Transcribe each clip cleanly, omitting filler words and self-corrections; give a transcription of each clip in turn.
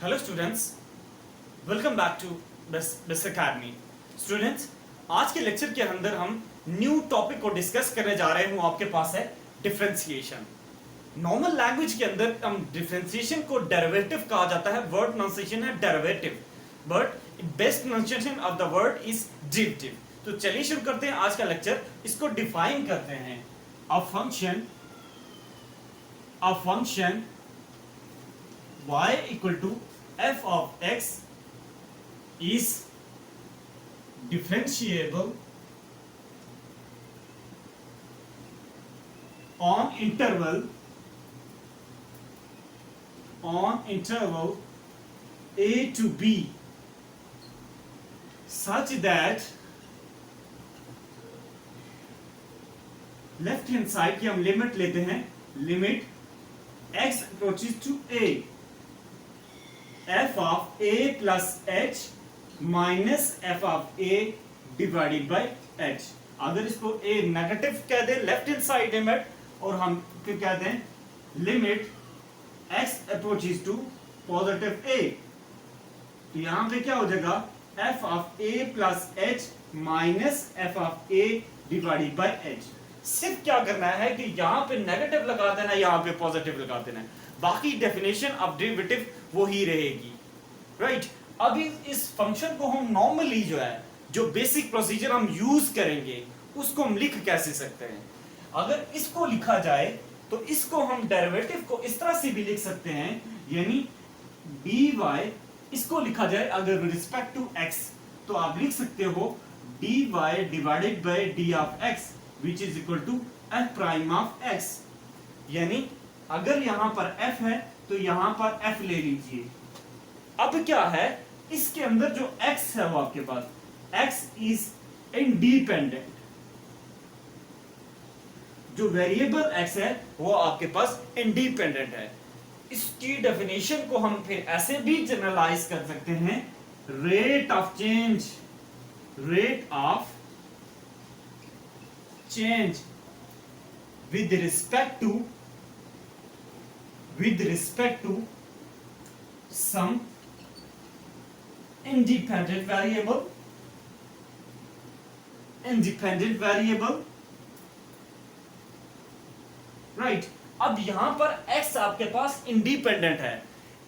Hello students, welcome back to best academy. Students, आज के lecture के अंदर हम न्यू टॉपिक को डिस्कस करने जा रहे हूं। आपके पास है डिफरेंशिएशन। नॉर्मल लैंग्वेज के अंदर हम डिफरेंशिएशन को डेरिवेटिव कहा जाता है। वर्ड प्रोनाउंसिएशन है derivative, but best pronunciation of the word is derivative. तो चलिए शुरू करते हैं आज का लेक्चर। इसको डिफाइन करते हैं। A function y equal to f of x is differentiable on interval a to b such that left hand side की हम लिमिट लेते हैं। Limit x approaches to a, f of a plus h minus f of a divided by h। अगर इसको a negative कह दें left hand side limit, और हम फिर कह दें limit x approaches to positive a, तो यहां पे क्या हो जाएगा f of a plus h minus f of a divided by h। सिर्फ क्या करना है कि यहां पे नेगेटिव लगा देना है, यहां पे पॉजिटिव लगा देना है, बाकी डेफिनेशन ऑफ डेरिवेटिव वो ही रहेगी। राइट। अभी इस फंक्शन को हम नॉर्मली जो बेसिक प्रोसीजर हम यूज करेंगे उसको हम लिख कैसे सकते हैं। अगर इसको लिखा जाए तो इसको हम डेरिवेटिव को इस तरह से भी लिख सकते हैं, यानी dy इसको लिखा जाए अगर रिस्पेक्ट टू x तो आप लिख सकते हो dy divided by d of x which is equal to f prime of x। यानी अगर यहां पर f है तो यहां पर f ले लीजिए। अब क्या है, इसके अंदर जो x है वो आपके पास x is independent, जो वेरिएबल x है वो आपके पास इंडिपेंडेंट है। इसकी डेफिनेशन को हम फिर ऐसे भी जनरलाइज कर सकते हैं, rate of change with respect to some independent variable, right। अब यहां पर x आपके पास इंडिपेंडेंट है,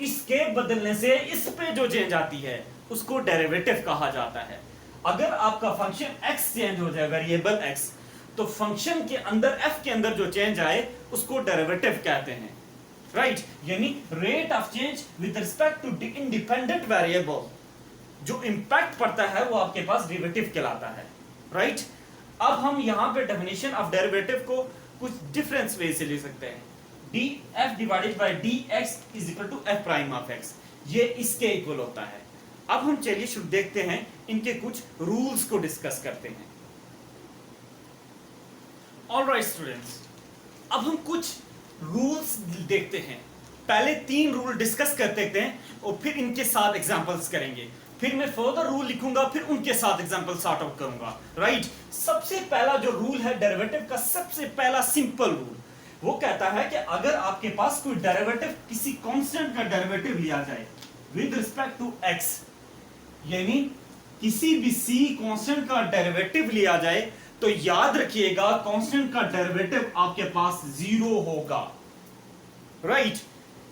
इसके बदलने से इस पे जो चेंज आती है उसको डेरिवेटिव कहा जाता है। अगर आपका फंक्शन x चेंज हो जाए, वेरिएबल x, तो फंक्शन के अंदर f के अंदर जो चेंज आए उसको डेरिवेटिव कहते हैं। राइट। यानी rate of change with respect to independent variable, जो इंपैक्ट पड़ता है वो आपके पास डेरिवेटिव कहलाता है। राइट। अब हम यहां पे डेफिनेशन ऑफ डेरिवेटिव को कुछ डिफरेंस वे से ले सकते हैं। df divided by dx is equal to f prime of x, ये इसके इक्वल होता है। अब हम चलिए शुरू देखते हैं, इनके कुछ रूल्स को डिस्कस करते हैं। ऑलराइट स्टूडेंट्स, अब हम कुछ रूल्स देखते हैं। पहले 3 रूल डिस्कस करते हैं और फिर इनके साथ एग्जांपल्स करेंगे, फिर मैं फर्दर रूल लिखूंगा, फिर उनके साथ एग्जांपल सॉर्ट आउट करूंगा। राइट। सबसे पहला जो रूल है डेरिवेटिव का, सबसे पहला सिंपल रूल, वो कहता है कि अगर आपके पास कोई डेरिवेटिव, किसी कांस्टेंट का डेरिवेटिव लिया जाए विद रिस्पेक्ट टू x, यानी किसी भी c कांस्टेंट का डेरिवेटिव लिया जाए, तो याद रखिएगा कांस्टेंट का डेरिवेटिव आपके पास 0 होगा। राइट।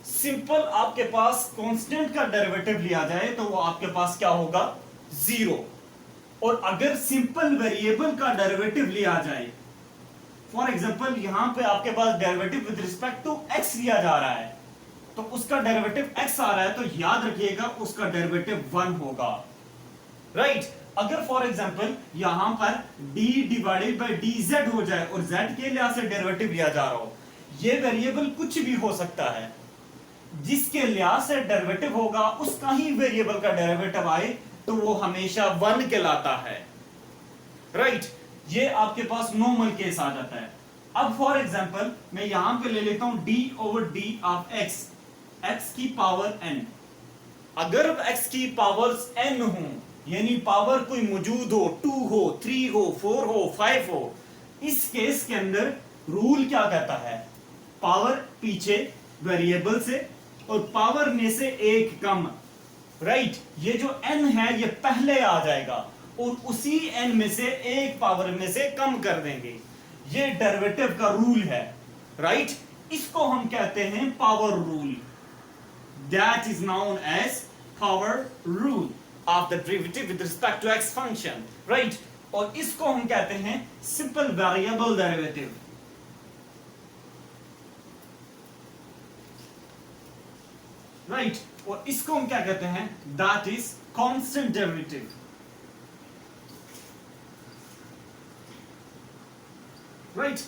सिंपल आपके पास कांस्टेंट का डेरिवेटिव लिया जाए तो वो आपके पास क्या होगा, 0। और अगर सिंपल वेरिएबल का डेरिवेटिव लिया जाए, फॉर एग्जांपल यहां पे आपके पास derivative with respect to x लिया जा रहा है, तो उसका डेरिवेटिव x आ रहा है, तो याद रखिएगा उसका डेरिवेटिव 1 होगा। राइट। अगर फॉर एग्जांपल यहां पर d डिवाइडेड बाय dz हो जाए और z के लिहाज से डेरिवेटिव लिया जा रहा हो, ये वेरिएबल कुछ भी हो सकता है, जिसके लिहाज से डेरिवेटिव होगा उसका ही वेरिएबल का डेरिवेटिव आए तो वो हमेशा 1 कहलाता है। राइट। ये आपके पास नॉर्मल केस आ जाता है। अब फॉर एग्जांपल मैं यहां पे ले लेता हूं d over d of x की पावर n। अगर x की पावर्स n हो, यानी पावर कोई मौजूद हो, 2 हो, 3 हो, 4 हो, 5 हो, इस केस के अंदर रूल क्या कहता है, पावर पीछे वेरिएबल से और पावर में से एक कम, राइट। ये जो n है ये पहले आ जाएगा और उसी n में से एक पावर में से कम कर देंगे। ये डेरिवेटिव का रूल है, राइट। इसको हम कहते हैं power rule. That is known as power rule of the derivative with respect to x function, right. और इसको हम कहते हैं सिंपल वेरिएबल डेरिवेटिव, राइट। और इसको हम क्या कहते हैं, that is constant derivative, right.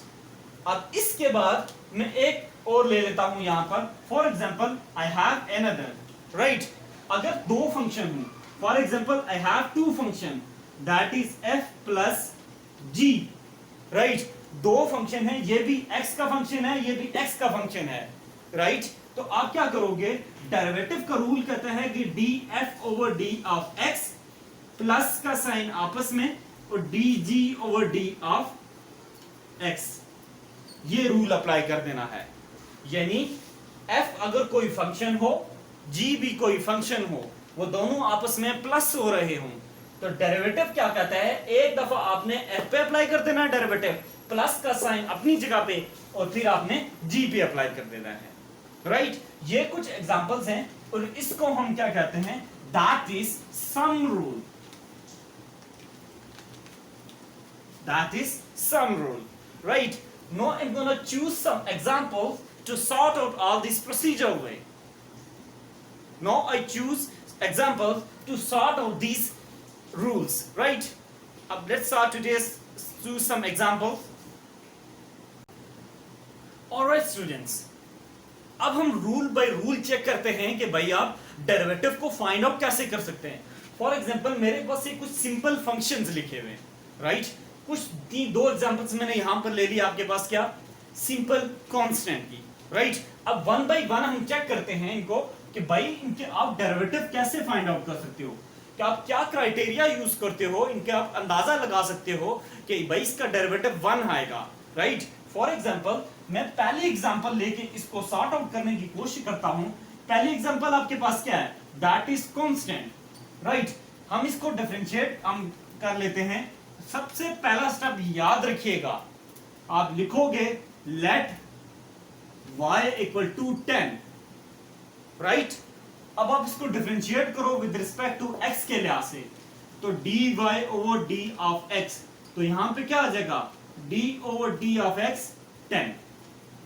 अब इसके बाद मैं एक और ले लेता हूं यहां पर। For example I have another, right. अगर दो फंक्शन हूं, for example I have two function that is f plus g, right. दो फंक्शन है, ये भी x का फंक्शन है, ये भी x का फंक्शन है, राइट। तो आप क्या करोगे, डेरिवेटिव का रूल कहता है कि df over d of x plus का साइन आपस में और dg over d of x, ये रूल अप्लाई कर देना है। यानी f अगर कोई फंक्शन हो, g भी कोई फंक्शन हो, वो दोनों आपस में प्लस हो रहे हों, तो डेरिवेटिव क्या कहता है, एक दफा आपने f पे अप्लाई कर देना है डेरिवेटिव, प्लस का साइन अपनी जगह पे, और फिर आपने g पे अप्लाई कर देना है, राइट। ये कुछ एग्जांपल्स हैं और इसको हम क्या कहते हैं, that is sum rule, that is sum rule, right? Now I'm going to choose some examples to sort out all this procedure way. Now I choose examples to sort out these rules, right? Let's start today's choose some examples. Alright students, अब हम rule by rule check करते हैं कि भाई आप derivative को find out कैसे कर सकते हैं। फॉर एग्जांपल मेरे पास ये कुछ सिंपल फंक्शंस लिखे हुए हैं, राइट। कुछ दो एग्जांपल्स मैंने यहां पर ले लिया आपके पास, क्या, सिंपल कांस्टेंट की, राइट। अब वन बाय वन हम चेक करते हैं इनको कि भाई इनके आप डेरिवेटिव कैसे फाइंड आउट कर सकते हो, कि आप क्या क्राइटेरिया यूज करते हो, इनके आप अंदाजा लगा सकते हो कि भाई इसका डेरिवेटिव 1 आएगा, राइट। फॉर एग्जांपल मैं पहले एग्जांपल लेके इसको सॉर्ट आउट करने की कोशिश करता हूं। पहले एग्जांपल आपके पास क्या है, दैट इज कांस्टेंट, राइट। हम इसको डिफरेंशिएट हम कर लेते हैं। सबसे पहला स्टेप याद रखिएगा, आप लिखोगे let y equal to 10, right. अब आप इसको डिफरेंशिएट करो विद रिस्पेक्ट टू x के लिहाज से, तो dy over d of x, तो यहां पे क्या आ जाएगा, d over d of x 10।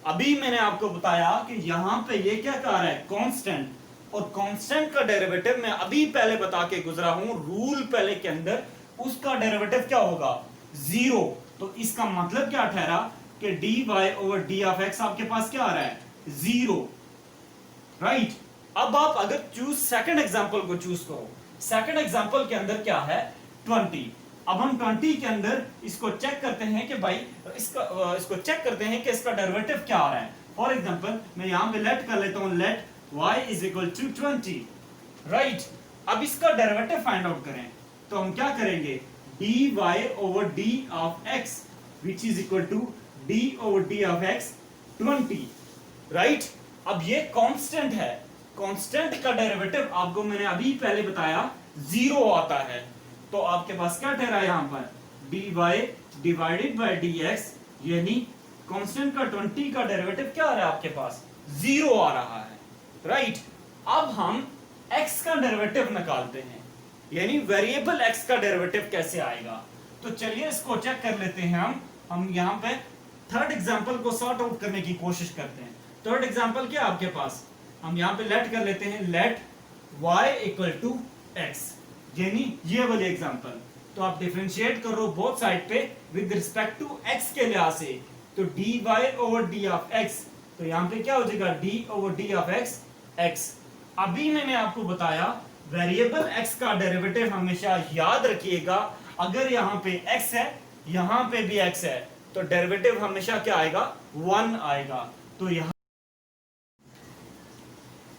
अभी मैंने आपको बताया कि यहां पे ये क्या कह रहा है, कांस्टेंट, और कांस्टेंट का डेरिवेटिव मैं अभी पहले बता के गुजरा हूं, रूल पहले के अंदर उसका डेरिवेटिव क्या होगा, 0। तो इसका मतलब क्या ठहरा कि dy over d of x आपके पास क्या आ रहा है, 0, राइट। अब आप अगर चूज सेकंड एग्जांपल को चूज करो, सेकंड एग्जांपल के अंदर क्या है, 20। अब हम 20 के अंदर इसको चेक करते हैं कि भाई इसको चेक करते हैं कि इसका डेरिवेटिव क्या आ रहा है। फॉर एग्जांपल मैं यहां पे लेट कर लेता हूं, let y is equal to 20, right. अब इसका डेरिवेटिव फाइंड आउट करें तो हम क्या करेंगे, dy over d of x which is equal to d over d of x 20, right. अब ये कांस्टेंट है, कांस्टेंट का डेरिवेटिव आपको मैंने अभी पहले बताया 0 आता है, तो आपके पास क्या ठहरा यहां पर, dy डिवाइडेड बाय dx, यानी कांस्टेंट का 20 का डेरिवेटिव क्या आ रहा है आपके पास, 0 आ रहा है, राइट। अब हम x का डेरिवेटिव निकालते हैं, यानी वेरिएबल x का डेरिवेटिव कैसे आएगा। तो चलिए इसको चेक कर लेते हैं। हम यहां पे थर्ड एग्जांपल को सॉर्ट आउट करने की कोशिश करते हैं। थर्ड एग्जांपल क्या आपके पास, हम यहां पे लेट कर लेते हैं, let y equal to x, यानी ये वाले एग्जांपल। तो आप डिफरेंशिएट करो बोथ साइड पे विद रिस्पेक्ट टू x के लिहाज से, तो dy over d of x, तो यहां पे क्या हो जाएगा, d over d of x। अभी मैंने आपको बताया वेरिएबल x का डेरिवेटिव हमेशा याद रखिएगा, अगर यहां पे x है यहां पे भी x है, तो डेरिवेटिव हमेशा क्या आएगा, 1 आएगा। तो यहां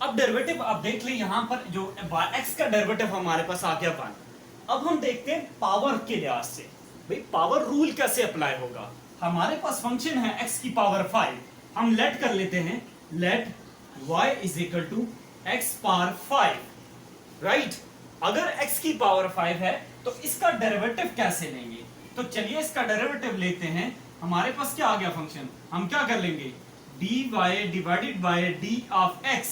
अब डेरिवेटिव आप देख ले, यहां पर जो x का डेरिवेटिव हमारे पास आ गया 1। अब हम देखते हैं पावर के लिहाज से, भाई पावर रूल कैसे अप्लाई होगा। हमारे पास फंक्शन है x की पावर 5, हम लेट कर लेते हैं, let y is equal to x power 5, right. अगर x की पावर 5 है तो इसका डेरिवेटिव कैसे लेंगे? तो चलिए इसका डेरिवेटिव लेते हैं। हमारे पास क्या आ गया फंक्शन, हम क्या कर लेंगे, dy divided by d of x,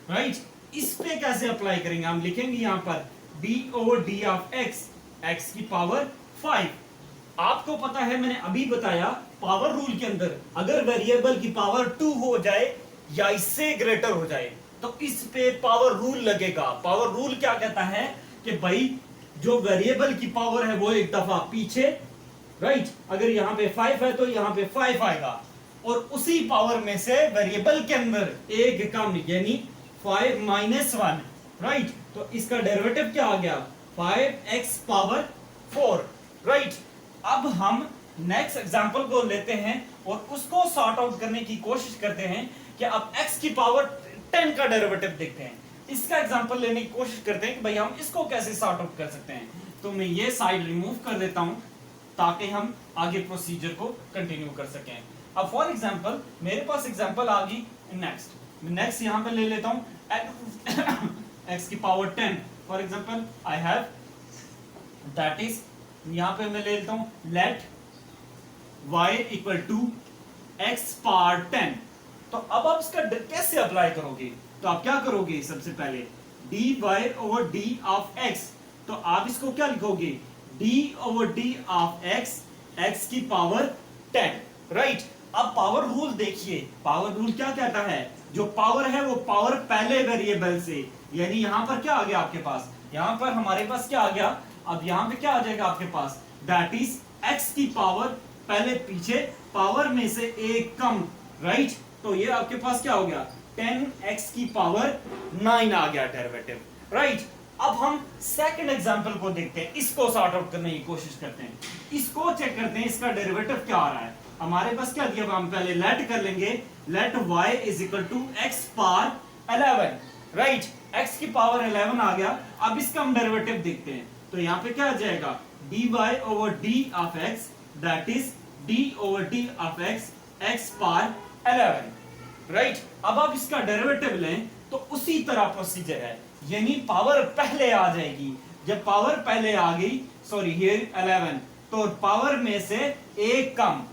right. इस पे कैसे अप्लाई करेंगे, हम लिखेंगे यहां पर d over d of x की पावर 5। आपको पता है, मैंने अभी बताया पावर रूल के अंदर अगर वेरिएबल की पावर 2 हो जाए या इससे ग्रेटर हो जाए तो इस पे पावर रूल लगेगा। पावर रूल क्या कहता है कि भाई जो वेरिएबल की पावर है वो एक दफा पीछे, राइट। अगर यहां पे 5 है तो यहां पे 5 आएगा और उसी पावर में से वेरिएबल के अंदर एक कम, यानी 5 माइनस 1, राइट। तो इसका डेरिवेटिव क्या आ गया, 5x पावर 4, राइट। अब हम नेक्स्ट एग्जांपल को लेते हैं और उसको सॉर्ट आउट करने की कोशिश करते हैं कि अब x की पावर 10 का डेरिवेटिव देखते हैं। इसका एग्जांपल लेने की कोशिश करते हैं कि भाई हम इसको कैसे सॉर्ट आउट कर सकते हैं। तो मैं ये साइड रिमूव कर देता हूं ताकि हम आगे प्रोसीजर को कंटिन्यू कर सकें। अब फॉर एग्जांपल मेरे पास एग्जांपल आ गई नेक्स्ट यहां पे ले लेता हूं x की power 10। For example I have that is, यहां पे मैं ले लेता हूं let y equal to x power 10। तो अब आप इसका कैसे अप्लाई करोगे, तो आप क्या करोगे, सबसे पहले dy over d of x, तो आप इसको क्या लिखोगे, d over d of x की पावर 10, राइट। अब पावर रूल देखिए, पावर रूल क्या कहता है, जो पावर है वो पावर पहले वेरिएबल से, यानी यहां पर क्या आ गया आपके पास, यहां पर हमारे पास क्या आ गया, अब यहां पे क्या आ जाएगा आपके पास, दैट इज x की पावर पहले पीछे, पावर में से एक कम, राइट। तो ये आपके पास क्या हो गया, 10x की पावर 9 आ गया डेरिवेटिव, राइट। अब हम सेकंड एग्जांपल को देखते हैं, इसको सॉर्ट आउट करने की कोशिश करते हैं, इसको चेक करते हैं इसका डेरिवेटिव क्या आ रहा है। हमारे पास क्या दिया, हम पहले लेट कर लेंगे, let y is equal to x power 11, right. x की पावर 11 आ गया। अब इसका हम डेरिवेटिव देखते हैं, तो यहाँ पे क्या आ जाएगा, dy over d of x, that is d over d of x power 11, right. अब आप इसका डेरिवेटिव लें तो उसी तरह प्रोसीजर है, यानी पावर पहले आ जाएगी। जब पावर पहले आ गई, सॉरी हियर 11, तो पावर में से एक कम,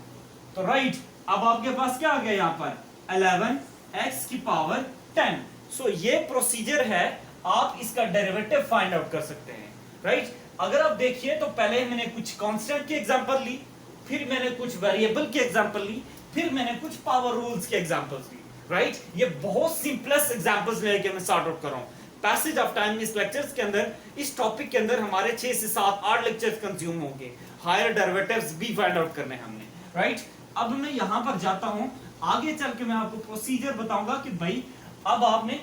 तो राइट। अब आपके पास क्या आ गया, यहां पर 11x की पावर 10। सो ये प्रोसीजर है, आप इसका डेरिवेटिव फाइंड आउट कर सकते हैं, राइट। अगर आप देखिए तो पहले मैंने कुछ कांस्टेंट की एग्जांपल ली, फिर मैंने कुछ वेरिएबल की एग्जांपल ली, फिर मैंने कुछ पावर रूल्स के एग्जांपल्स ली, राइट। ये बहुत सिंपलेस्ट एग्जांपल्स लेके मैं सॉर्ट आउट कर रहा हूं। पैसेज ऑफ टाइम इस लेक्चर्स के अंदर, इस टॉपिक के अंदर हमारे 6 से 7 8 लेक्चर्स कंज्यूम होंगे, हायर डेरिवेटिव्स भी फाइंड आउट करने हमने, राइट। अब मैं यहां पर जाता हूं, आगे चल के मैं आपको प्रोसीजर बताऊंगा कि भाई अब आपने,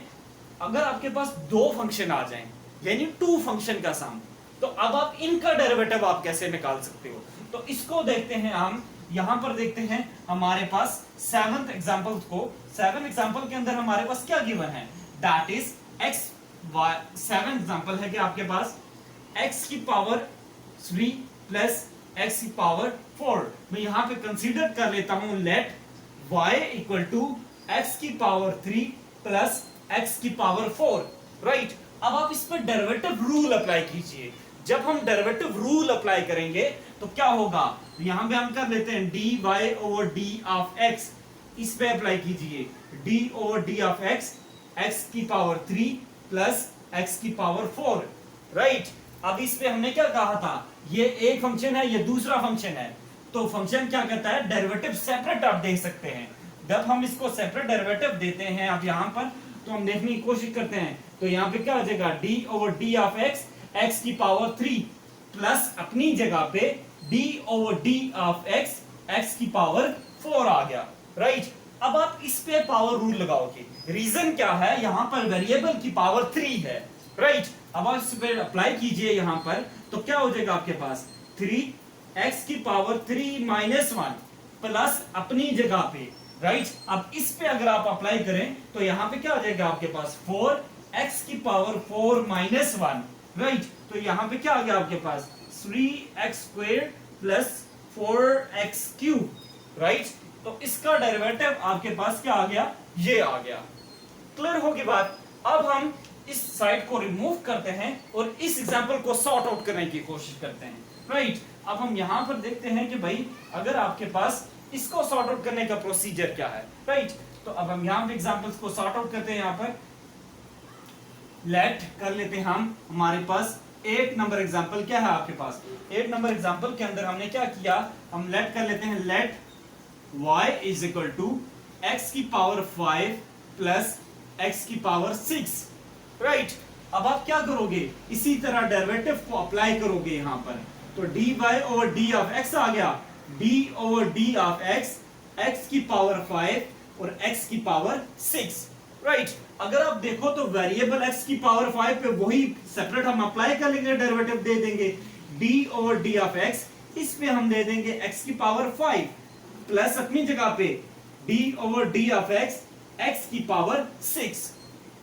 अगर आपके पास दो फंक्शन आ जाएं, यानी 2 फंक्शन का सम, तो अब आप इनका डेरिवेटिव आप कैसे निकाल सकते हो। तो इसको देखते हैं हम, यहां पर देखते हैं हमारे पास 7th एग्जांपल को। 7 एग्जांपल के अंदर हमारे पास क्या गिवन है, दैट इज x, 7 एग्जांपल है कि आपके पास x की पावर 3 प्लस x की पावर 4। मैं यहां पे कंसीडर कर लेता हूं let y equal to x की पावर 3 प्लस x की पावर 4, राइट। अब आप इस पर डेरिवेटिव रूल अप्लाई कीजिए। जब हम डेरिवेटिव रूल अप्लाई करेंगे तो क्या होगा, यहां पे हम कर लेते हैं dy over d of x, इस पे अप्लाई कीजिए d over d of x की पावर 3 प्लस x की पावर 4, राइट। अब इस पे हमने क्या कहा था, ये एक फंक्शन है, ये दूसरा फंक्शन है, तो फंक्शन क्या कहता है, डेरिवेटिव सेपरेट आप देख सकते हैं। जब हम इसको सेपरेट डेरिवेटिव देते हैं अब यहां पर, तो हम देखने की कोशिश करते हैं, तो यहां पे क्या आ जाएगा, d over d of x की पावर 3 प्लस अपनी जगह पे d over d of x की पावर 4 आ गया, राइट। अब आप इस पे पावर रूल लगाओगे, रीजन क्या है, यहां पर वेरिएबल की पावर 3 है, राइट। अब आप इस पे अप्लाई कीजिए यहां पर, तो क्या हो जाएगा आपके पास 3x की पावर 3 माइनस 1 प्लस अपनी जगह पे, राइट। अब इस पे अगर आप अप्लाई करें तो यहां पे क्या आ जाएगा आपके पास 4x की पावर 4 माइनस 1, राइट। तो यहां पे क्या आ गया आपके पास 3x square plus 4x cube, right. तो इसका डेरिवेटिव आपके पास क्या आ गया, ये आ गया। क्लियर होगी बात। अब हम इस साइड को रिमूव करते हैं और इस एग्जांपल को सॉर्ट आउट करने की कोशिश करते हैं, राइट। अब हम यहां पर देखते हैं कि भाई अगर आपके पास इसको सॉर्ट आउट करने का प्रोसीजर क्या है, राइट। तो अब हम यहां पे एग्जांपल्स को सॉर्ट आउट करते हैं। यहां पर लेट कर लेते हैं हम, हमारे पास 8 नंबर एग्जांपल क्या है आपके पास। 8 नंबर एग्जांपल के अंदर हमने क्या किया, हम लेट कर लेते हैं let y is equal to x की पावर 5 प्लस x की पावर 6, राइट। अब आप क्या करोगे, इसी तरह डेरिवेटिव को अप्लाई करोगे यहां पर। तो dy over d of x आ गया, d over d of x, x की पावर 5 और x की पावर 6, राइट। अगर आप देखो तो वेरिएबल x की पावर 5 पे वही सेपरेट हम अप्लाई कर लेंगे, डेरिवेटिव दे देंगे d over d of x, इस पे हम दे देंगे x की पावर 5 प्लस अपनी जगह पे d over d of x, x की पावर 6,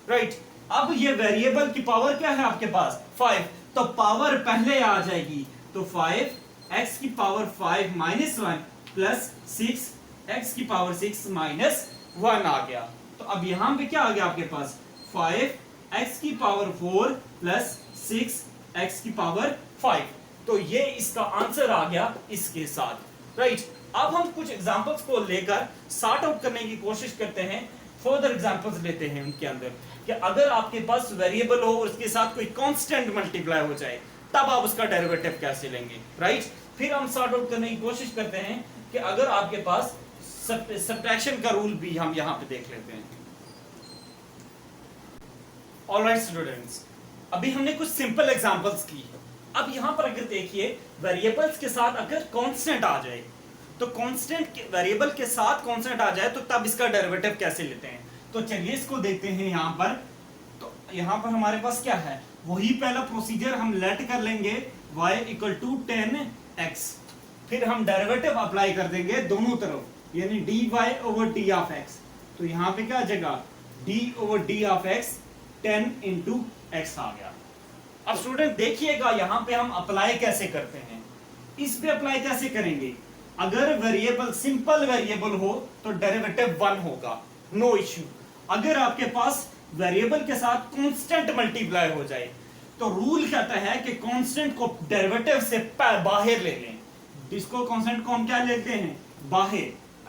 राइट। अब ये वेरिएबल की पावर क्या है आपके पास 5, तो पावर पहले आ जाएगी, तो 5 x की पावर 5 माइनस 1 प्लस 6 x की पावर 6 माइनस 1 आ गया। तो अब यहां पे क्या आ गया आपके पास 5 x की पावर 4 प्लस 6 x की पावर 5। तो ये इसका आंसर आ गया इसके साथ, राइट। अब हम कुछ एग्जांपल्स को लेकर सॉर्ट आउट करने की कोशिश करते हैं, फर्दर एग्जांपल्स लेते हैं उनके अंदर कि अगर आपके पास वेरिएबल हो और उसके साथ कोई कांस्टेंट मल्टीप्लाई हो जाए तब आप उसका डेरिवेटिव कैसे लेंगे, राइट। फिर हम सॉर्ट आउट करने की कोशिश करते हैं कि अगर आपके पास सब्ट्रैक्शन का रूल भी हम यहां पे देख लेते हैं। ऑलराइट स्टूडेंट्स, अभी हमने कुछ सिंपल एग्जांपल्स की। अब यहां पर अगर देखिए वेरिएबल्स के साथ अगर कांस्टेंट आ जाए, तो कांस्टेंट वेरिएबल के साथ कांस्टेंट आ जाए तो तब इसका डेरिवेटिव कैसे लेते हैं। तो चलिए इसको देखते हैं यहां पर। तो यहां पर हमारे पास क्या है, वही पहला प्रोसीजर हम लेट कर लेंगे y इक्वल टू 10x, फिर हम डेरिवेटिव अप्लाई कर देंगे दोनों तरफ, यानी dy over d of x। तो यहां पे क्या आ जाएगा d over d of x 10 into x आ गया। अब स्टूडेंट देखिएगा यहां पे हम अप्लाई कैसे करते हैं, इस पे अप्लाई कैसे करेंगे। अगर वेरिएबल सिंपल वेरिएबल हो तो डेरिवेटिव 1 होगा, नो इश्यू। अगर आपके पास वेरिएबल के साथ कांस्टेंट मल्टीप्लाई हो जाए तो रूल कहता है कि कांस्टेंट को डेरिवेटिव से बाहर ले लें। इसको कांस्टेंट को हम क्या लेते हैं, बाहर,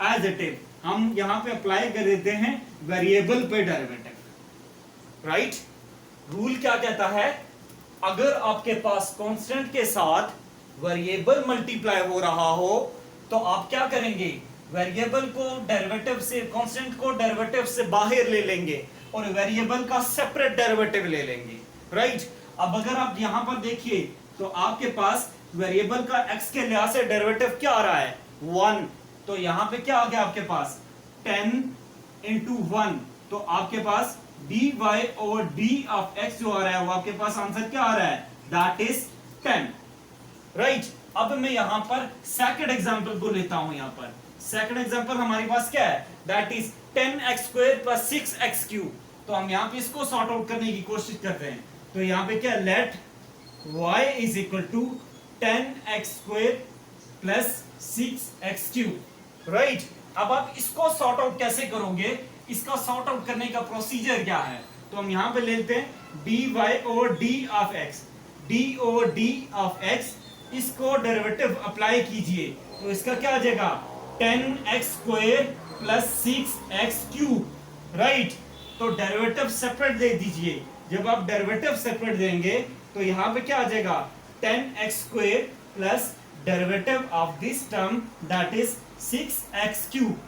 एज इट इज। हम यहां पे अप्लाई कर देते हैं वेरिएबल पे डेरिवेटिव, राइट। रूल क्या कहता है, अगर आपके पास कांस्टेंट के साथ वेरिएबल मल्टीप्लाई हो रहा हो तो आप क्या करेंगे, वेरिएबल को डेरिवेटिव से, कांस्टेंट को डेरिवेटिव से बाहर ले लेंगे और वेरिएबल का सेपरेट डेरिवेटिव ले लेंगे, राइट। अब अगर आप यहां पर देखिए तो आपके पास वेरिएबल का x के लिहाज से डेरिवेटिव क्या आ रहा है 1, तो यहां पे क्या आ गया आपके पास 10 इंटू 1, तो आपके पास dy over d of x जो आ रहा है वो आपके पास आंसर क्या आ रहा है, दैट इज 10, राइट। अब मैं यहां पर सेकंड एग्जांपल को लेता हूं। यहां पर सेकंड एग्जांपल हमारे पास क्या है, that is 10x square plus 6x cube. तो हम यहां पे इसको सॉर्ट आउट करने की कोशिश करते हैं। तो यहां पे क्या, let y is equal to 10x square plus 6x cube, right. अब आप इसको सॉर्ट आउट कैसे करोगे, इसका सॉर्ट आउट करने का प्रोसीजर क्या है। तो हम यहां पे लेते हैं dy over d of x, d over d of x, इसको डेरिवेटिव अप्लाई कीजिए तो इसका क्या आ जाएगा 10x square plus 6x cube, right. तो डेरिवेटिव सेपरेट दे दीजिए। जब आप डेरिवेटिव सेपरेट देंगे तो यहां पे क्या आ जाएगा 10x square plus derivative of this term that is 6x cube,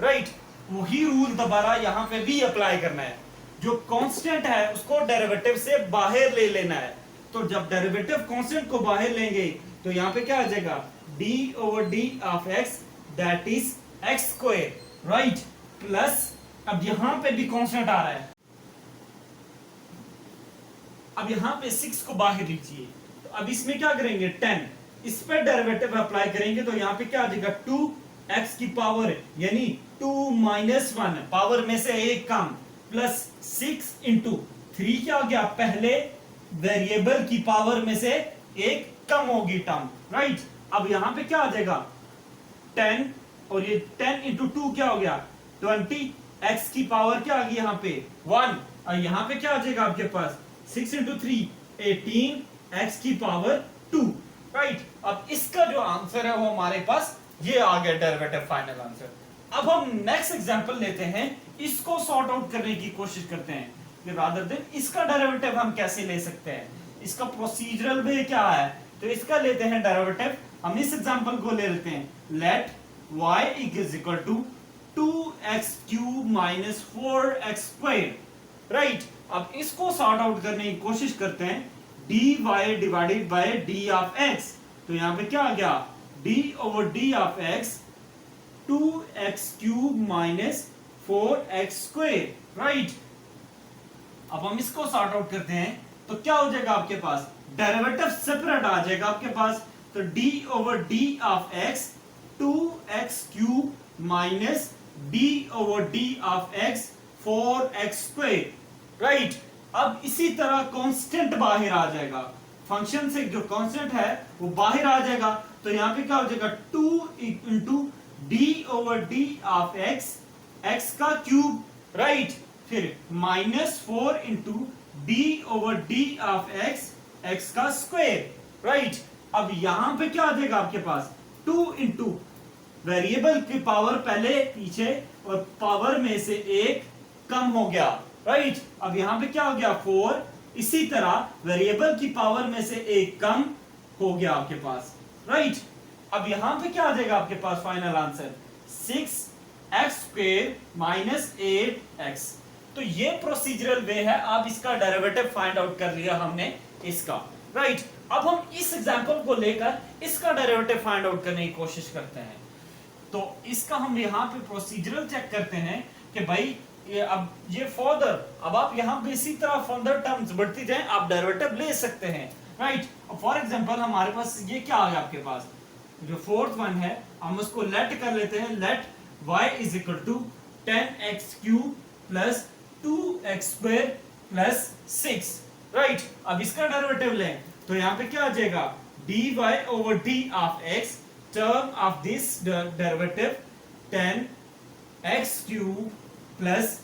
right. वही रूल दोबारा यहां पे भी अप्लाई करना है, जो कांस्टेंट है उसको डेरिवेटिव से बाहर ले लेना है। तो जब डेरिवेटिव कांस्टेंट को बाहर लेंगे तो यहां पे क्या आ जाएगा d over d of x that is x square, right, plus अब यहां पे भी कांस्टेंट आ रहा है, अब यहां पे 6 को बाहर लीजिए। तो अब इसमें क्या करेंगे 10, इस पे डेरिवेटिव अप्लाई करेंगे तो यहां पे क्या आ जाएगा 2x की पावर यानी 2 माइनस 1, पावर में से एक कम, प्लस 6 इंटू 3 क्या हो गया, पहले वेरिएबल की पावर में से एक कम होगी टर्म, राइट। अब यहां पे क्या आ जाएगा 10 और ये 10 इंटू 2 क्या हो गया 20, x की पावर क्या आ गई यहाँ पे 1, और यहाँ पे क्या आ जाएगा आपके पास 6 इंटू 3 18 x की पावर 2, राइट। अब इसका जो आंसर है वो हमारे पास ये आ गया डेरिवेटिव फाइनल आंसर। अब हम नेक्स्ट एग्जांपल लेते हैं, इसको सॉर्ट आउट करने की कोशिश करते हैं कि रादर देन इसका डेरिवेटिव हम कैसे ले सकते हैं, इसका प्रोसीजरल वे क्या है। तो इसका लेते हैं डेरिवेटिव, हम इस एग्जांपल को ले लेते हैं, let y is equal to 2x cube minus 4x square, right. अब इसको सॉर्ट आउट करने की कोशिश करते हैं, dy divided by d of x, तो यहां पे क्या आ गया d over d of x 2x cube minus 4x square, right. अब हम इसको सॉर्ट आउट करते हैं तो क्या हो जाएगा आपके पास, डेरिवेटिव सेपरेट आ जाएगा आपके पास, तो d over d of x 2x cube minus d over d of x 4x square, right. अब इसी तरह कांस्टेंट बाहर आ जाएगा, फंक्शन से जो कांस्टेंट है वो बाहर आ जाएगा, तो यहां पे क्या हो जाएगा 2 into d over d of x, x का क्यूब, राइट, फिर minus 4 into d over d of x, x का स्क्वायर, राइट। अब यहां पे क्या आ जाएगा आपके पास 2 इंटू वेरिएबल की पावर पहले पीछे और पावर में से एक कम हो गया, राइट। अब यहां पे क्या हो गया 4, इसी तरह वेरिएबल की पावर में से एक कम हो गया आपके पास, राइट। अब यहां पे क्या आ जाएगा आपके पास final answer 6x square minus 8x। तो ये प्रोसीजरल वे है, आप इसका डेरिवेटिव फाइंड आउट कर लिया हमने इसका, राइट। अब हम इस एग्जांपल को लेकर इसका डेरिवेटिव फाइंड आउट करने की कोशिश करते हैं। तो इसका हम यहाँ पे प्रोसीजरल चेक करते हैं कि भाई ये फर्दर, अब आप यहाँ पे इसी तरह फर्दर टर्म्स बढ़ती जाएं, आप डेरिवेटिव ले सकते हैं, राइट। फॉर एग्जांपल हमारे पास ये क्या आ गया आपके पास, जो फोर्थ वन है हम उसको लेट कर लेते हैं, let y is equal to 10x cube plus 2x square plus 6, right. अब इसका डेरिवेटिव लें तो यहाँ पे क्या आ जाएगा dy over d of x, term of this derivative 10x cube plus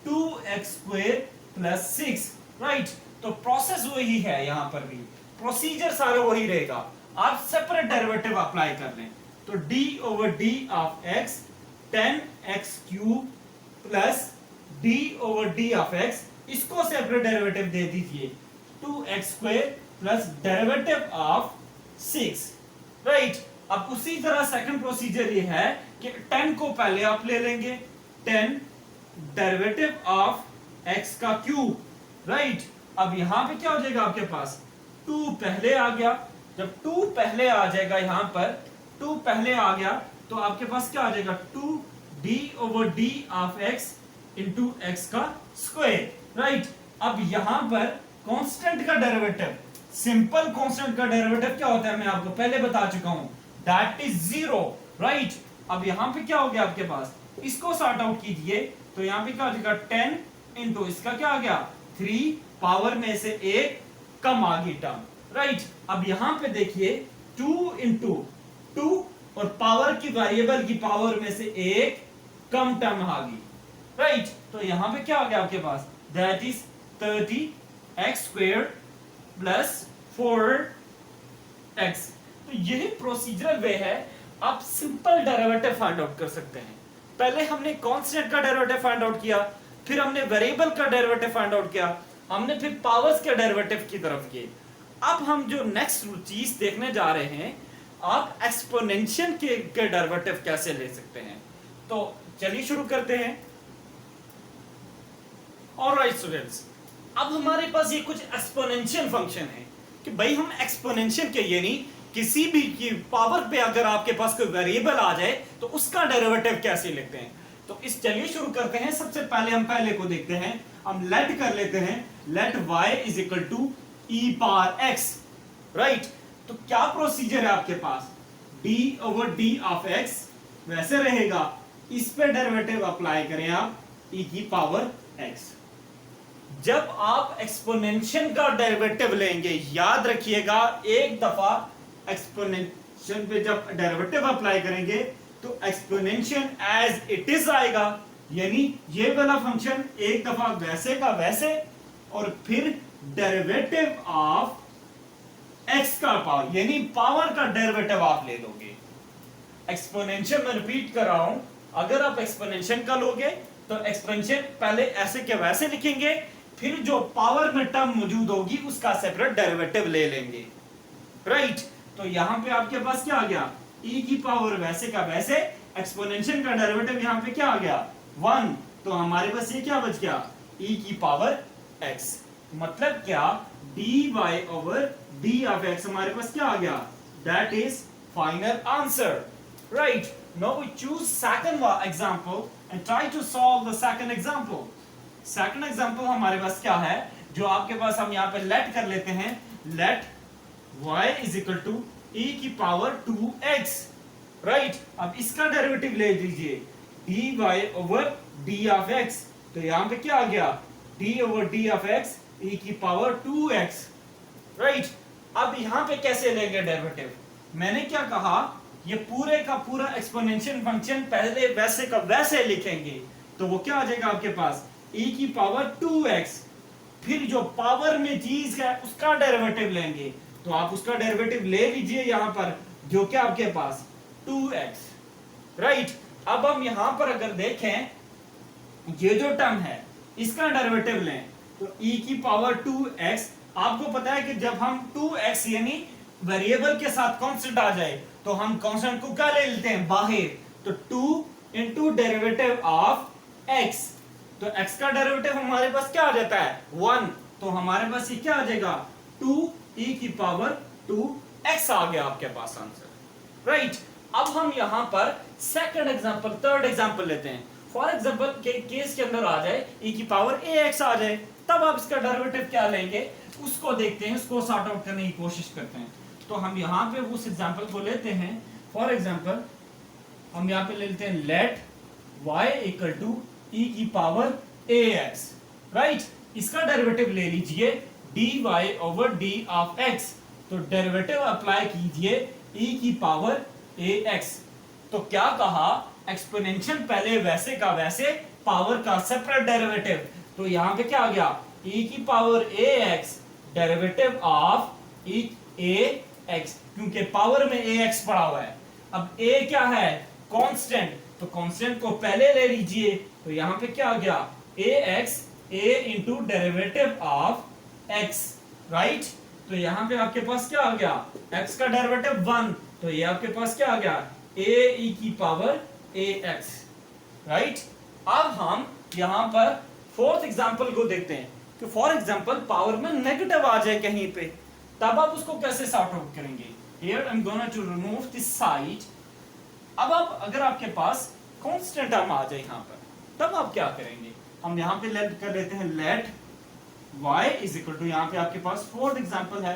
2x square plus 6, right. तो प्रोसेस वही है, यहां पर भी प्रोसीजर सारा वही रहेगा, आप सेपरेट डेरिवेटिव अप्लाई कर लें, तो d over d of x 10x cube plus d over d of x, इसको सेपरेट डेरिवेटिव दे दीजिए 2x square plus derivative of 6, right. अब उसी तरह सेकंड प्रोसीजर ये है कि 10 को पहले आप ले लेंगे, 10 डेरिवेटिव ऑफ x का क्यूब, राइट। अब यहां पे क्या हो जाएगा आपके पास 2 पहले आ गया, जब 2 पहले आ जाएगा, यहां पर 2 पहले आ गया तो आपके पास क्या आ जाएगा 2d over d of x into x का स्क्वायर, राइट। अब यहां पर कांस्टेंट का डेरिवेटिव, सिंपल कांस्टेंट का डेरिवेटिव क्या होता है मैं आपको पहले बता चुका हूं, दैट इज 0, राइट। अब यहां पे क्या हो गया आपके पास, इसको सॉर्ट आउट कीजिए तो यहां पे क्या हो जाएगा 10 इंटू इसका क्या आ गया 3, पावर में से एक कम आ गई टर्म, राइट। अब यहां पे देखिए 2 इंटू 2 और पावर की वेरिएबल की पावर में से एक कम टर्म आ गई, राइट। तो यहां पे क्या आ गया आपके पास, that is 30x square plus 4x। तो यही प्रोसीजरल वे है, आप सिंपल डेरिवेटिव फाइंड आउट कर सकते हैं। पहले हमने कांस्टेंट का डेरिवेटिव फाइंड आउट किया, फिर हमने वेरिएबल का डेरिवेटिव फाइंड आउट किया, हमने फिर पावर्स के डेरिवेटिव की तरफ गए। अब हम जो नेक्स्ट चीज देखने जा रहे हैं, आप एक्सपोनेंशियल के डेरिवेटिव कैसे ले सकते हैं। तो चलिए शुरू करते हैं। ऑलराइट स्टूडेंट्स, अब हमारे पास ये कुछ एक्सपोनेंशियल फंक्शन है कि भाई हम एक्सपोनेंशियल के ये नहीं, किसी भी की पावर पे अगर आपके पास कोई वेरिएबल आ जाए तो उसका डेरिवेटिव कैसे लिखते हैं। तो इस चलिए शुरू करते हैं। सबसे पहले हम पहले को देखते हैं, हम लेट कर लेते हैं, let y is equal to e power x, right. तो क्या प्रोसीजर है आपके पास, d over d of x वैसे रहेगा, इस पे डेरिवेटिव अप्लाई करें आप e की पावर x। जब आप एक्सपोनेंशियल का डेरिवेटिव लेंगे, याद रखिएगा एक दफा एक्सपोनेंशियल पे जब डेरिवेटिव अप्लाई करेंगे तो एक्सपोनेंशियल एज इट इज आएगा, यानी ये वाला फंक्शन एक दफा वैसे का वैसे और फिर डेरिवेटिव ऑफ x का पावर, यानी पावर का डेरिवेटिव आप ले लोगे। एक्सपोनेंशियल मैं रिपीट कर रहा हूं, अगर आप एक्सपोनेंशियल का लोगे तो एक्सपोनेंशियल पहले ऐसे के वैसे लिखेंगे, फिर जो पावर में टर्म मौजूद होगी उसका सेपरेट डेरिवेटिव ले लेंगे, राइट। तो यहां पे आपके पास क्या आ गया, e की पावर वैसे का वैसे, एक्सपोनेंशियल का डेरिवेटिव यहां पे क्या आ गया 1, तो हमारे पास ये क्या बच गया e की पावर x, मतलब क्या dy over d of x हमारे पास क्या आ गया, that is final answer, right। Now we choose second example and try to solve the second example. Second example हमारे पास क्या है, जो आपके पास हम यहाँ पे let कर लेते हैं, let y is equal to e की पावर 2x, right। अब इसका डेरिवेटिव ले लीजिए dy over d of x, तो यहाँ पे क्या आ गया d over d of x e की पावर 2x, right। अब यहाँ पे कैसे लेंगे डेरिवेटिव, मैंने क्या कहा, ये पूरे का पूरा एक्सपोनेंशियल फंक्शन पहले वैसे का वैसे लिखेंगे, तो वो क्या आ जाएगा आपके पास e की पावर 2x, फिर जो पावर में चीज है उसका डेरिवेटिव लेंगे, तो आप उसका डेरिवेटिव ले लीजिए यहां पर, जो क्या आपके पास 2x, राइट। अब हम यहां पर अगर देखें ये जो टर्म है इसका डेरिवेटिव लें तो e की पावर 2x, आपको पता है कि जब हम 2x यानी वेरिएबल के साथ कांस्टेंट आ जाए तो हम कांस्टेंट को क्या ले लेते हैं बाहर, तो 2 इंटू डेरिवेटिव ऑफ x, तो x का डेरिवेटिव हमारे पास क्या आ जाता है 1, तो हमारे पास ये क्या आ जाएगा 2 e की पावर 2x आ गया आपके पास आंसर, राइट। अब हम यहां पर सेकंड एग्जांपल थर्ड एग्जांपल लेते हैं, फॉर एग्जांपल के केस के अंदर आ जाए e की पावर ax आ जाए, तब आप इसका डेरिवेटिव क्या लेंगे उसको देखते हैं, उसको सॉर्ट आउट करने की कोशिश करते हैं। तो हम यहाँ पे उस एग्जांपल को लेते हैं, फॉर एग्जांपल हम यहाँ पे ले लेते हैं let y equal to e की पावर ax, राइट। इसका डेरिवेटिव ले लीजिए dy over d of x, तो डेरिवेटिव अप्लाई कीजिए e की पावर ax, तो क्या कहा एक्सपोनेंशियल पहले वैसे का वैसे, पावर का सेपरेट डेरिवेटिव, तो यहाँ पे क्या आ गया e की power ax derivative of ax, क्योंकि पावर में ax पड़ा हुआ है। अब a क्या है कांस्टेंट, तो कांस्टेंट को पहले ले लीजिए, तो यहां पे क्या आ गया ax a into derivative of x, right. तो यहां पे आपके पास क्या आ गया x का डेरिवेटिव 1, तो ये आपके पास क्या आ गया a e की पावर ax, राइट। अब हम यहां पर फोर्थ एग्जांपल को देखते हैं कि फॉर एग्जांपल पावर में नेगेटिव आ जाए कहीं पे, तब आप उसको कैसे सॉर्ट आउट करेंगे, here I am gonna to remove this side. अब आप अगर आपके पास कांस्टेंट टर्म आ जाए यहां पर, तब आप क्या करेंगे, हम यहां पे लेट कर लेते हैं let y is equal to, यहां पे आपके पास फोर्थ एग्जांपल है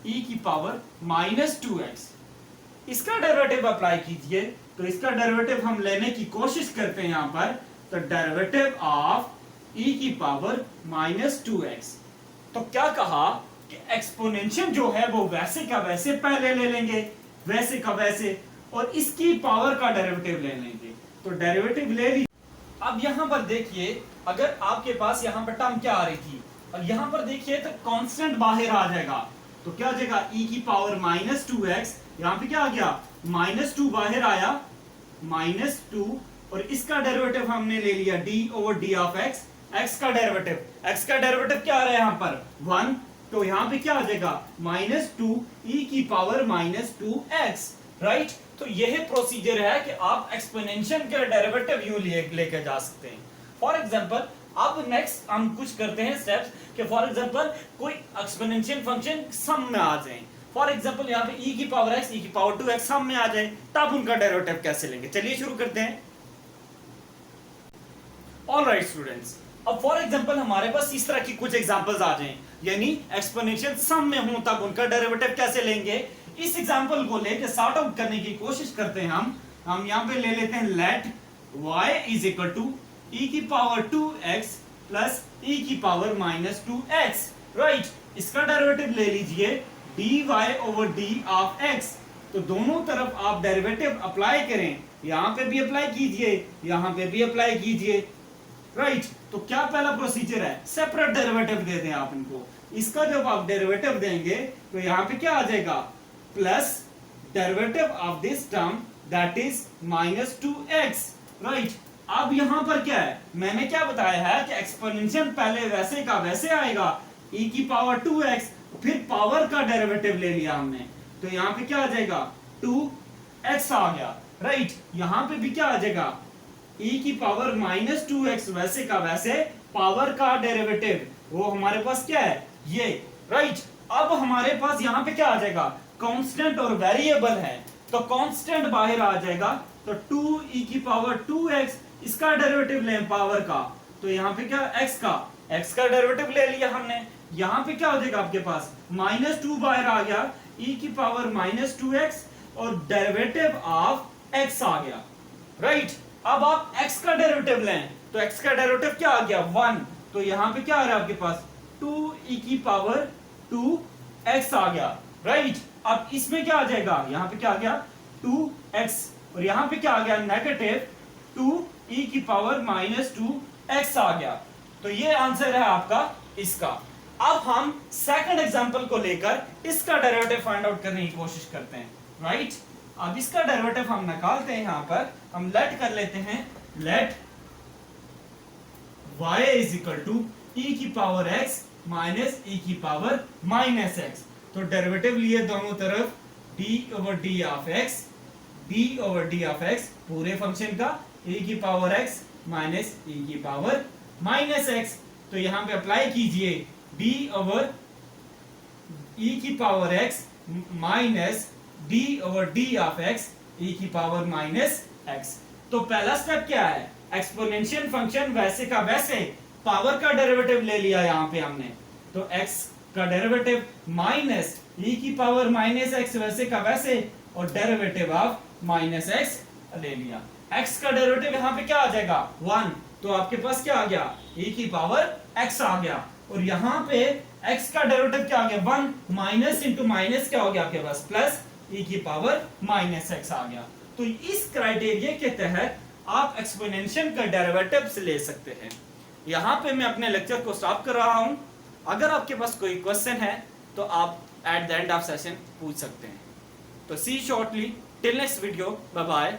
e की पावर -2x, इसका डेरिवेटिव अप्लाई कीजिए, तो इसका डेरिवेटिव हम लेने की कोशिश करते हैं यहां पर, तो डेरिवेटिव ऑफ e की पावर -2x, तो क्या कहा कि एक्सपोनेंशियल जो है वो वैसे का वैसे पहले ले लेंगे, वैसे का वैसे, और इसकी पावर का डेरिवेटिव ले लेंगे, तो डेरिवेटिव ले लीजिए। अब यहां पर देखिए अगर आपके पास यहां पर टर्म क्या आ रही थी, और यहां पर देखिए तो कांस्टेंट बाहर आ जाएगा, तो क्या आ जाएगा e की पावर -2x, यहां पे क्या आ गया -2 बाहर आया -2, और इसका डेरिवेटिव हमने ले लिया d over d of x, x का डेरिवेटिव क्या आ रहा है यहां पर 1, तो यहां पे क्या आ जाएगा -2 e की पावर -2x, राइट। तो यह प्रोसीजर है कि आप एक्सपोनेंशियल के डेरिवेटिव यूं लेके जा सकते हैं। फॉर एग्जांपल अब नेक्स्ट हम कुछ करते हैं स्टेप्स कि फॉर एग्जांपल कोई एक्सपोनेंशियल फंक्शन सम में आ जाए, फॉर एग्जांपल यहाँ पे e की पावर x e की पावर 2x सम में आ जाए, तब उनका डेरिवेटिव कैसे लेंगे, चलिए शुरू करते हैं। ऑलराइट स्टूडेंट्स, अब फॉर एग्जांपल हमारे पास इस तरह की कुछ एग्जांपल्स आ जाएं, यानी एक्सपोनेंशियल सम में हो तब उनका डेरिवेटिव कैसे लेंगे, इस एग्जांपल को लेकर सॉर्ट आउट करने की कोशिश करते हैं। हम यहां पे ले लेते हैं let y is equal to e की पावर 2x प्लस e की पावर -2x, राइट। इसका डेरिवेटिव ले लीजिए dy over d of x, तो दोनों तरफ आप डेरिवेटिव अप्लाई करें, यहां पे भी अप्लाई कीजिए, यहां पे भी अप्लाई कीजिए, राइट। तो क्या पहला प्रोसीजर है, सेपरेट डेरिवेटिव दे दें आप इनको। इसका जब आप डेरिवेटिव देंगे तो यहां पे क्या आ जाएगा, plus derivative of this term that is -2x, right. अब यहां पर क्या है, मैंने क्या बताया है कि एक्सपोनेंशियल पहले वैसे का वैसे आएगा, e की पावर 2x, फिर पावर का डेरिवेटिव ले लिया हमने, तो यहां पे क्या आ जाएगा 2x आ गया, राइट। यहां पे भी क्या आ जाएगा, e की पावर -2x, वैसे का वैसे पावर का डेरिवेटिव, वो हमारे पास क्या है ये, राइट। अब हमारे पास यहां पे क्या आ जाएगा, कांस्टेंट और वेरिएबल है, तो कांस्टेंट बाहर आ जाएगा, तो 2e की पावर 2x, इसका डेरिवेटिव लें पावर का, तो यहां पे क्या x का डेरिवेटिव ले लिया हमने, यहां पे क्या हो जाएगा आपके पास -2 बाहर आ गया, e की पावर -2x और डेरिवेटिव ऑफ x आ गया, राइट। अब आप x का डेरिवेटिव लें, तो x का डेरिवेटिव क्या आ गया 1, तो यहां पे क्या आ रहा है आपके पास 2e की पावर 2x आ गया, राइट। अब इसमें क्या आ जाएगा, यहां पे क्या आ गया 2x, और यहां पे क्या आ गया नेगेटिव 2e की पावर -2x आ गया। तो ये आंसर है आपका इसका। अब हम सेकंड एग्जांपल को लेकर इसका डेरिवेटिव फाइंड आउट करने की कोशिश करते हैं, राइट। अब इसका डेरिवेटिव हम निकालते हैं, यहां पर हम लेट कर लेते हैं, let y is equal to e की पावर x माइनस e की पावर -x, तो डेरिवेटिव लिए दोनों तरफ d over d of x पूरे फंक्शन का, e की पावर x माइनस e की पावर -x, तो यहां पे अप्लाई कीजिए d ओवर e की power x minus d over d of x e की पावर -x। तो पहला स्टेप क्या है, एक्सपोनेंशियल फंक्शन वैसे का वैसे पावर का डेरिवेटिव ले लिया यहां पे हमने, तो x का डेरिवेटिव माइनस e की पावर -x वैसे का वैसे, और डेरिवेटिव ऑफ -x ले लिया। x का डेरिवेटिव यहां पे क्या आ जाएगा 1, तो आपके पास क्या आ गया e की पावर x आ गया, और यहां पे x का डेरिवेटिव क्या आ गया 1, माइनस इंटू माइनस क्या हो गया आपके पास प्लस e की पावर -x आ गया। तो इस क्राइटेरिया के तहत आप एक्सपोनेंशियल का डेरिवेटिव्स ले सकते हैं। यहां पे मैं अपने लेक्चर को स्टॉप कर रहा हूं, अगर आपके पास कोई क्वेश्चन है तो आप at the end of session पूछ सकते हैं। तो see shortly, till next video, bye bye.